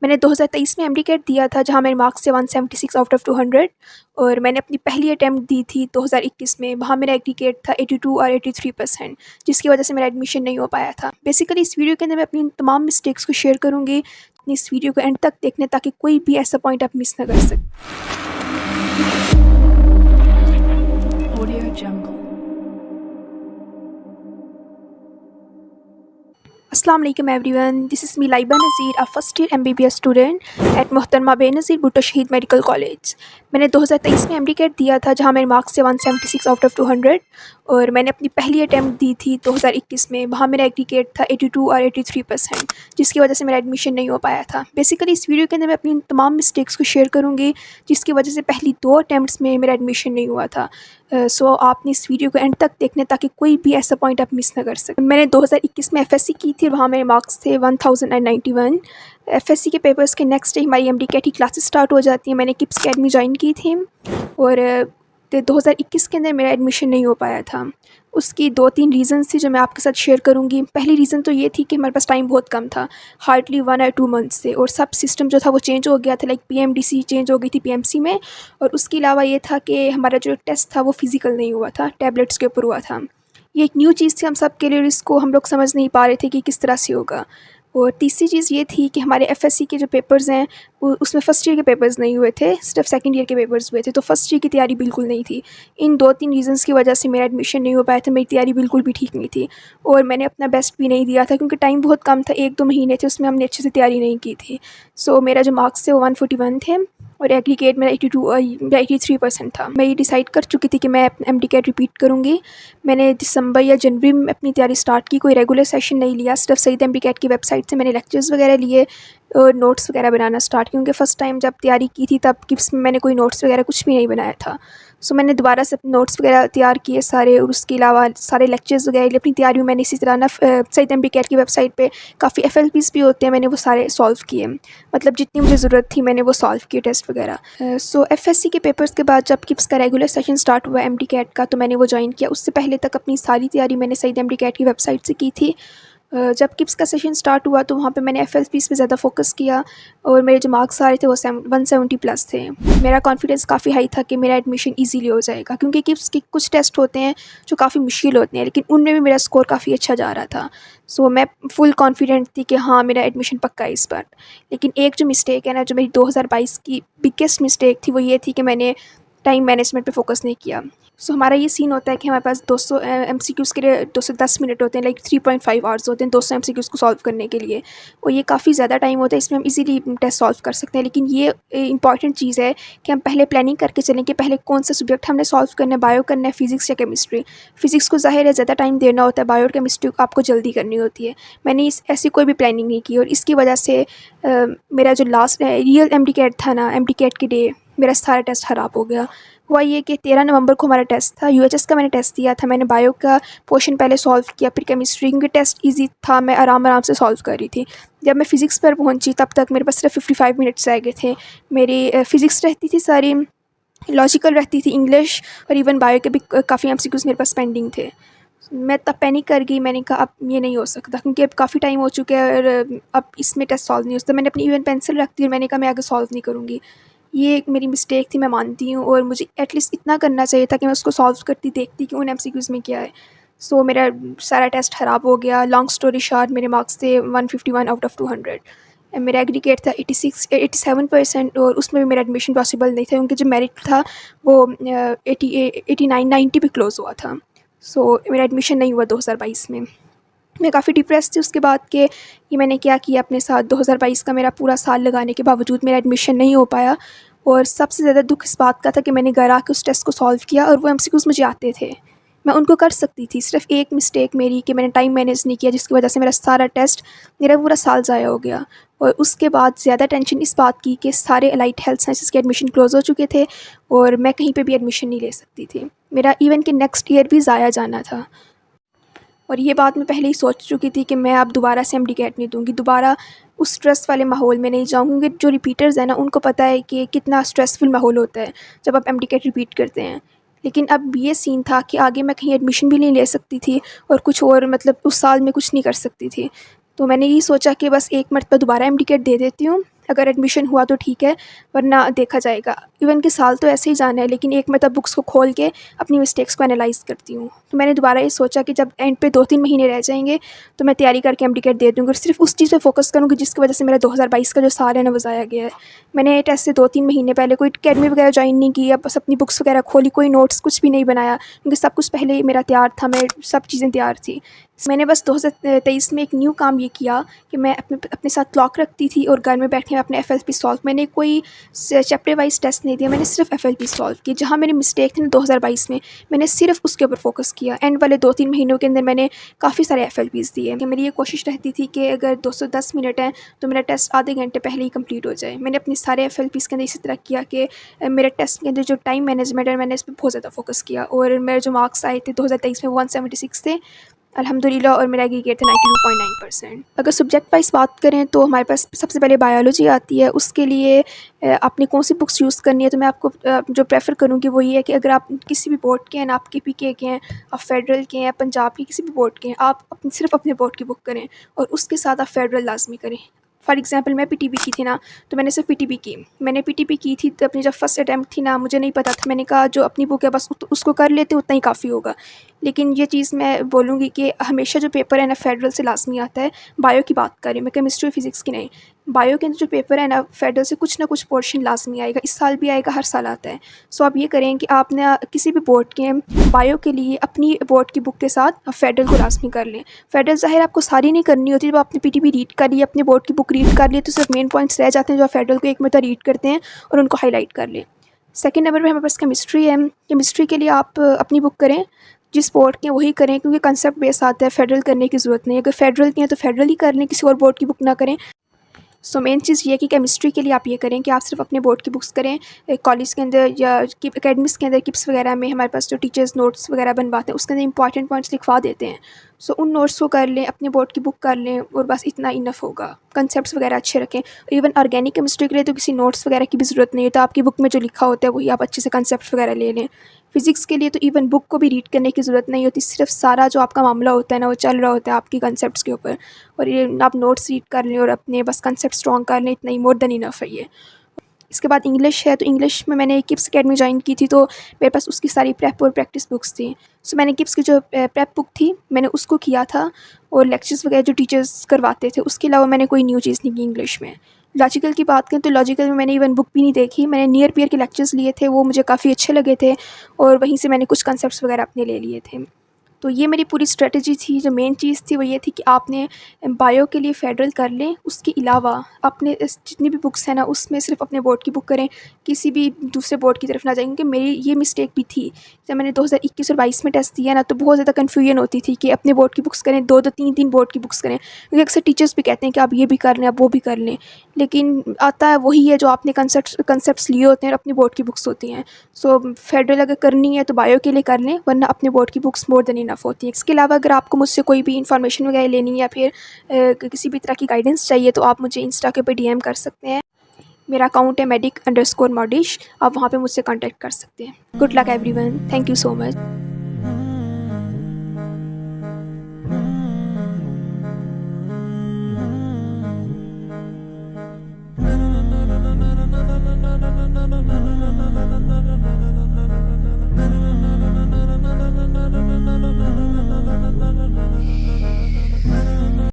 मैंने 2023 में एमडी-कैट दिया था, जहाँ मेरे मार्क्स थे 176 आउट ऑफ 200 और मैंने अपनी पहली अटेम्प्ट दी थी 2021 में। वहाँ मेरा एग्रीगेट था 82 और 83%, जिसकी वजह से मेरा एडमिशन नहीं हो पाया था। बेसिकली इस वीडियो के अंदर मैं अपनी इन तमाम मिस्टेक्स को शेयर करूँगी। इस वीडियो को एंड तक देखने, ताकि कोई भी ऐसा पॉइंट आप मिस ना कर सकें। Audio Jungle. अस्सलाम वालेकुम everyone, this is me Laiba Nazir, a first year MBBS student at मोहतरमा बेनज़ीर भुट्टो शहीद मेडिकल कॉलेज। मैंने 2023 में एमडी-कैट दिया था, जहाँ मेरे मार्क्स थे 176 आउट ऑफ 200 और मैंने अपनी पहली अटेम्प्ट दी थी 2021 में। वहाँ मेरा एग्रीगेट था 82 और 83%, जिसकी वजह से मेरा एडमिशन नहीं हो पाया था। बेसिकली इस वीडियो के अंदर मैं अपनी इन तमाम मिस्टेक्स को शेयर करूँगी, जिसकी वजह से पहली 2 अटेम्प्ट्स में मेरा एडमिशन नहीं हुआ था। सो आपने इस वीडियो को एंड तक देखने, ताकि कोई भी ऐसा पॉइंट आप मिस ना कर सकें। मैंने 2021 में एफएससी की थी, वहाँ मेरे मार्क्स थे 1091। एफएससी के पेपर्स के नेक्स्ट डे हमारी एमडी-कैट की क्लासेस स्टार्ट हो जाती हैं। मैंने किप्स अकेडमी ज्वाइन की थी और 2021 के अंदर मेरा एडमिशन नहीं हो पाया था। उसकी 2-3 रीज़न्स थी, जो मैं आपके साथ शेयर करूँगी। पहली रीज़न तो ये थी कि हमारे पास टाइम बहुत कम था, हार्डली 1 और 2 मंथ्स थे, और सब सिस्टम जो था वो चेंज हो गया था। लाइक पीएमडीसी चेंज हो गई थी पीएमसी में, और उसके अलावा ये था कि हमारा जो टेस्ट था वो फिज़िकल नहीं हुआ था, टैबलेट्स के ऊपर हुआ था। ये एक न्यू चीज़ थी हम सब के लिए, और इसको हम लोग समझ नहीं पा रहे थे कि किस तरह से होगा। और तीसरी चीज़ ये थी कि हमारे एफएससी के जो पेपर्स हैं, उसमें फ़र्स्ट ईयर के पेपर्स नहीं हुए थे, सिर्फ सेकंड ईयर के पेपर्स हुए थे, तो फर्स्ट ईयर की तैयारी बिल्कुल नहीं थी। इन 2-3 रीज़न्स की वजह से मेरा एडमिशन नहीं हो पाया था। मेरी तैयारी बिल्कुल भी ठीक नहीं थी, और मैंने अपना बेस्ट भी नहीं दिया था, क्योंकि टाइम बहुत कम था, 1-2 महीने थे, उसमें हमने अच्छे से तैयारी नहीं की थी। सो मेरा जो मार्क्स थे वो 141 थे, और एग्रीगेट मेरा 82 या 83% था। मैं ये डिसाइड कर चुकी थी कि मैं एमडी-कैट रिपीट करूँगी। मैंने दिसंबर या जनवरी में अपनी तैयारी स्टार्ट की। कोई रेगुलर सेशन नहीं लिया, सिर्फ सईद एमडी-कैट की वेबसाइट से मैंने लेक्चर्स वगैरह लिए और नोट्स वगैरह बनाना स्टार्ट, क्योंकि फ़र्स्ट टाइम जब तैयारी की थी तब किप्स में मैंने कोई नोट्स वगैरह कुछ भी नहीं बनाया था। सो मैंने दोबारा से नोट्स वगैरह तैयार किए सारे, और उसके अलावा सारे लेक्चर्स वगैरह लिए। अपनी तैयारी में मैंने इसी तरह ना सईद एमडी-कैट की वेबसाइट पे काफ़ी एफएलपीज़ भी होते हैं, मैंने वो सारे सॉल्व किए। मतलब जितनी मुझे ज़रूरत थी मैंने वो सॉल्व किए टेस्ट वगैरह। सो एफएससी के पेपर्स के बाद जब किप्स का रेगुलर सेशन स्टार्ट हुआ एमडी-कैट का, तो मैंने वो ज्वाइन किया। उससे पहले तक अपनी सारी तैयारी मैंने सईद एमडी-कैट की वेबसाइट से की थी। जब किप्स का सेशन स्टार्ट हुआ तो वहाँ पे मैंने एफएलपीज़ पे ज़्यादा फोकस किया, और मेरे जो मार्क्स आ रहे थे वो 170 प्लस थे। मेरा कॉन्फिडेंस काफ़ी हाई था कि मेरा एडमिशन इजीली हो जाएगा, क्योंकि किप्स के कुछ टेस्ट होते हैं जो काफ़ी मुश्किल होते हैं, लेकिन उनमें भी मेरा स्कोर काफ़ी अच्छा जा रहा था। सो मैं फुल कॉन्फिडेंट थी कि हाँ, मेरा एडमिशन पक्का है इस बार। लेकिन एक जो मिस्टेक है ना, जो मेरी 2022 की बिगेस्ट मिस्टेक थी, वो ये थी कि मैंने टाइम मैनेजमेंट पे फोकस नहीं किया। सो हमारा ये सीन होता है कि हमारे पास 200 एमसीक्यूज़ के लिए 210 मिनट होते हैं, लाइक 3.5 आवर्स होते हैं 200 एमसीक्यूज़ को सॉल्व करने के लिए, और ये काफ़ी ज़्यादा टाइम होता है। इसमें हम इजीली टेस्ट सॉल्व कर सकते हैं, लेकिन ये इंपॉर्टेंट चीज़ है कि हम पहले प्लानिंग करके चलें कि पहले कौन सा सब्जेक्ट हमने सॉल्व करना है, बायो करना है, फिजिक्स या केमिस्ट्री। फिजिक्स को ज़ाहिर है ज़्यादा टाइम देना होता है, बायो और केमिस्ट्री को आपको जल्दी करनी होती है। मैंने ऐसी कोई भी प्लानिंग नहीं की, और इसकी वजह से मेरा जो लास्ट रियल एमडी-कैट था ना, एमडी-कैट के डे मेरा सारा टेस्ट ख़राब हो गया। हुआ ये कि 13 नवंबर को हमारा टेस्ट था, यूएचएस का मैंने टेस्ट दिया था। मैंने बायो का पोर्शन पहले सॉल्व किया, फिर केमिस्ट्री, क्योंकि टेस्ट इजी था, मैं आराम से सॉल्व कर रही थी। जब मैं फ़िज़िक्स पर पहुंची तब तक मेरे पास सिर्फ 55 मिनट्स रह गए थे। मेरी फ़िज़िक्स रहती थी सारी, लॉजिकल रहती थी, इंग्लिश और इवन बायो के भी काफ़ी एमसीक्यूज़ मेरे पास पेंडिंग थे। मैं तब पैनिक कर गई, मैंने कहा अब ये नहीं हो सकता, क्योंकि अब काफ़ी टाइम हो चुका है और अब इसमें टेस्ट सॉल्व नहीं हो सकता। मैंने अपनी इवन पेंसिल रख दी और मैंने कहा मैं आगे सॉल्व नहीं करूँगी। ये एक मेरी मिस्टेक थी, मैं मानती हूँ, और मुझे एटलीस्ट इतना करना चाहिए था कि मैं उसको सॉल्व करती, देखती कि उन एमसीक्यूज़ में क्या है। सो मेरा सारा टेस्ट ख़राब हो गया। लॉन्ग स्टोरी शॉर्ट, मेरे मार्क्स थे 151 आउट ऑफ 200। मेरा एग्रीगेट था 87%, और उसमें भी मेरा एडमिशन पॉसिबल नहीं था, क्योंकि जो मेरिट था वो 89-90 पे क्लोज़ हुआ था। सो मेरा एडमिशन नहीं हुआ 2022 में। मैं काफ़ी डिप्रेस थी उसके बाद कि ये मैंने क्या किया अपने साथ। 2022 का मेरा पूरा साल लगाने के बावजूद मेरा एडमिशन नहीं हो पाया, और सबसे ज़्यादा दुख इस बात का था कि मैंने घर आके उस टेस्ट को सॉल्व किया, और वो एमसीक्यूज़ मुझे आते थे, मैं उनको कर सकती थी। सिर्फ एक मिस्टेक मेरी कि मैंने टाइम मैनेज नहीं किया, जिसकी वजह से मेरा सारा टेस्ट, मेरा पूरा साल ज़ाया हो गया। और उसके बाद ज़्यादा टेंशन इस बात की कि सारे अलाइड हेल्थ साइंसेस के एडमिशन क्लोज़ हो चुके थे, और मैं कहीं पे भी एडमिशन नहीं ले सकती थी। मेरा इवन कि नेक्स्ट ईयर भी ज़ाया जाना था, और ये बात मैं पहले ही सोच चुकी थी कि मैं अब दोबारा से एमडी-कैट नहीं दूँगी, दोबारा उस स्ट्रेस वाले माहौल में नहीं जाऊँगी, क्योंकि जो रिपीटर्स हैं ना, उनको पता है कि कितना स्ट्रेसफुल माहौल होता है जब आप एमडी-कैट रिपीट करते हैं। लेकिन अब ये सीन था कि आगे मैं कहीं एडमिशन भी नहीं ले सकती थी, और कुछ और मतलब उस साल में कुछ नहीं कर सकती थी। तो मैंने यही सोचा कि बस एक मरतबा दोबारा एमडी-कैट दे देती हूँ, अगर एडमिशन हुआ तो ठीक है, वरना देखा जाएगा। इवन कि साल तो ऐसे ही जाना है, लेकिन एक मैं तब बुक्स को खोल के अपनी मिस्टेक्स को एनालाइज़ करती हूँ। तो मैंने दोबारा ये सोचा कि जब एंड पे 2-3 महीने रह जाएंगे तो मैं तैयारी करके एमडी दे दूँगी और सिर्फ उस चीज़ पे फोकस करूँगी जिसकी वजह से मेरा 2022 का जो साल है ना वो ज़ाया गया है। मैंने टेस्ट से 2-3 महीने पहले कोई अकेडमी वगैरह ज्वाइन नहीं की, या बस अपनी बुक्स वगैरह खोली, कोई नोट्स कुछ भी नहीं बनाया, क्योंकि सब कुछ पहले ही मेरा तैयार था, मैं सब चीज़ें तैयार थी। मैंने बस 2023 में एक न्यू काम ये किया कि मैं अपने साथ क्लॉक रखती थी और घर में बैठ के मैं अपने एफएलपी सॉल्व, मैंने कोई चैप्टर वाइज टेस्ट नहीं दिया, मैंने सिर्फ एफएलपी सॉल्व की। जहाँ मेरी मिस्टेक थी ना 2022 में, मैंने सिर्फ उसके ऊपर फोकस किया। एंड वाले 2-3 महीनों के अंदर मैंने काफ़ी सारे एफएलपीज़ दिए। मेरी ये कोशिश रहती थी कि अगर 210 मिनट है तो मेरा टेस्ट आधे घंटे पहले ही कंप्लीट हो जाए। मैंने अपने सारे एफएलपीज़ के अंदर इसी तरह किया कि मेरे टेस्ट के अंदर जो टाइम मैनेजमेंट है मैंने इस पर बहुत ज़्यादा फोकस किया, और मेरे जो मार्क्स आए थे 2023 में 176 थे अल्हम्दुलिल्लाह, और मेरा एग्रीगेट था 92.9%। अगर सब्जेक्ट वाइज बात करें तो हमारे पास सबसे पहले बायोलॉजी आती है। उसके लिए आपने कौन सी बुक्स यूज़ करनी है, तो मैं आपको जो प्रेफर करूँगी वो ये है कि अगर आप किसी भी बोर्ड के हैं, आप केपीके के हैं, आप फेडरल के हैं, पंजाब के किसी भी बोर्ड के हैं, आप सिर्फ अपने बोर्ड की बुक करें और उसके साथ आप फेडरल लाजमी करें। फॉर एग्जांपल मैं पीटीबी की थी ना, तो मैंने सिर्फ पीटीबी की। मैंने पीटीबी की थी तो अपनी जब फर्स्ट अटैम्प्ट थी ना, मुझे नहीं पता था, मैंने कहा जो अपनी बुक है बस उसको कर लेते उतना ही काफ़ी होगा। लेकिन ये चीज़ मैं बोलूँगी कि हमेशा जो पेपर है ना फेडरल से लाजमी आता है। बायो की बात करें, मैं केमिस्ट्री और फिज़िक्स की नहीं, बायो के अंदर जो पेपर है ना फेडरल से कुछ ना कुछ पोर्शन लाजमी आएगा, इस साल भी आएगा, हर साल आता है। सो आप ये करें कि आप ना किसी भी बोर्ड के बायो के लिए अपनी बोर्ड की बुक के साथ आप फेडरल को लाजमी कर लें। फेडरल ज़ाहिर आपको सारी नहीं करनी होती, जब आपने पीटीबी रीड कर ली, अपनी बोर्ड की बुक रीड कर ली, तो सिर्फ मेन पॉइंट्स रह जाते हैं जो आप फेडरल को एक मरतबा रीड करते हैं और उनको हाईलाइट कर लें। सेकंड नंबर पे हमारे पास केमिस्ट्री है। केमिस्ट्री के लिए आप अपनी बुक करें, जिस बोर्ड के वही करें, क्योंकि कंसेप्ट बेस आता है, फेडरल करने की ज़रूरत नहीं है। अगर फेडरल की है तो फेडरल ही कर लें, किसी और बोर्ड की बुक ना करें। सो मेन चीज़ ये है कि केमिस्ट्री के लिए आप ये करें कि आप सिर्फ अपने बोर्ड की बुक्स करें। कॉलेज के अंदर या एकेडमिक्स के अंदर किप्स वगैरह में हमारे पास जो टीचर्स नोट्स वगैरह बनवाते हैं उसके अंदर इंपॉर्टेंट पॉइंट्स लिखवा देते हैं। सो उन नोट्स को कर लें, अपने बोर्ड की बुक कर लें और बस इतना इनफ होगा। कंसेप्ट्स वगैरह अच्छे रखें। इवन ऑर्गेनिक केमिस्ट्री के लिए तो किसी नोट्स वगैरह की भी ज़रूरत नहीं है, तो आपकी बुक में जो लिखा होता है वही आप अच्छे से कंसेप्ट वगैरह ले लें। फिज़िक्स के लिए तो इवन बुक को भी रीड करने की ज़रूरत नहीं होती, सिर्फ सारा जो आपका मामला होता है ना वो चल रहा होता है आपकी कंसेप्ट्स के ऊपर, और ये आप नोट्स रीड कर लें और अपने बस कंसेप्ट स्ट्रॉन्ग कर लें, इतना ही मोर देन इनफ है ये। इसके बाद इंग्लिश है, तो इंग्लिश में मैंने किप्स अकेडमी ज्वाइन की थी, तो मेरे पास उसकी सारी प्रेप और प्रैक्टिस बुक्स थी। सो मैंने किप्स की जो प्रेप बुक थी मैंने उसको किया था, और लेक्चर्स वगैरह जो टीचर्स करवाते थे उसके अलावा मैंने कोई न्यू चीज़ नहीं की इंग्लिश में। लॉजिकल की बात करें तो लॉजिकल में मैंने इवन बुक भी नहीं देखी, मैंने नियर पियर के लेक्चर्स लिए थे, वो मुझे काफ़ी अच्छे लगे थे, और वहीं से मैंने कुछ कंसेप्ट्स वगैरह अपने ले लिए थे। तो ये मेरी पूरी स्ट्रेटजी थी। जो मेन चीज़ थी वो ये थी कि आपने बायो के लिए फेडरल कर लें, उसके अलावा अपने जितनी भी बुक्स हैं ना उसमें सिर्फ अपने बोर्ड की बुक करें, किसी भी दूसरे बोर्ड की तरफ ना जाएं। क्योंकि मेरी ये मिस्टेक भी थी, जब मैंने 2021 और 22 में टेस्ट दिया ना, तो बहुत ज़्यादा कन्फ्यूजन होती थी कि अपने बोर्ड की बुक्स करें, 2-2 3-3 बोर्ड की बुक्स करें, क्योंकि अक्सर टीचर्स भी कहते हैं कि आप ये भी कर लें, आप वो भी कर लें, लेकिन आता है वही है जो आपने कंसेप्ट्स लिए होते हैं और अपनी बोर्ड की बुक्स होती हैं। सो फेडरल अगर करनी है तो बायो के लिए कर लें, वरना अपने बोर्ड की बुक्स मोर देन इनफ होती है। इसके अलावा अगर आपको मुझसे कोई भी इन्फॉर्मेशन वगैरह लेनी है या फिर किसी भी तरह की गाइडेंस चाहिए तो आप मुझे इंस्टा के ऊपर डीएम कर सकते हैं। मेरा अकाउंट है medic_modish, आप वहाँ पे मुझसे कांटेक्ट कर सकते हैं। Good luck everyone, thank you so much.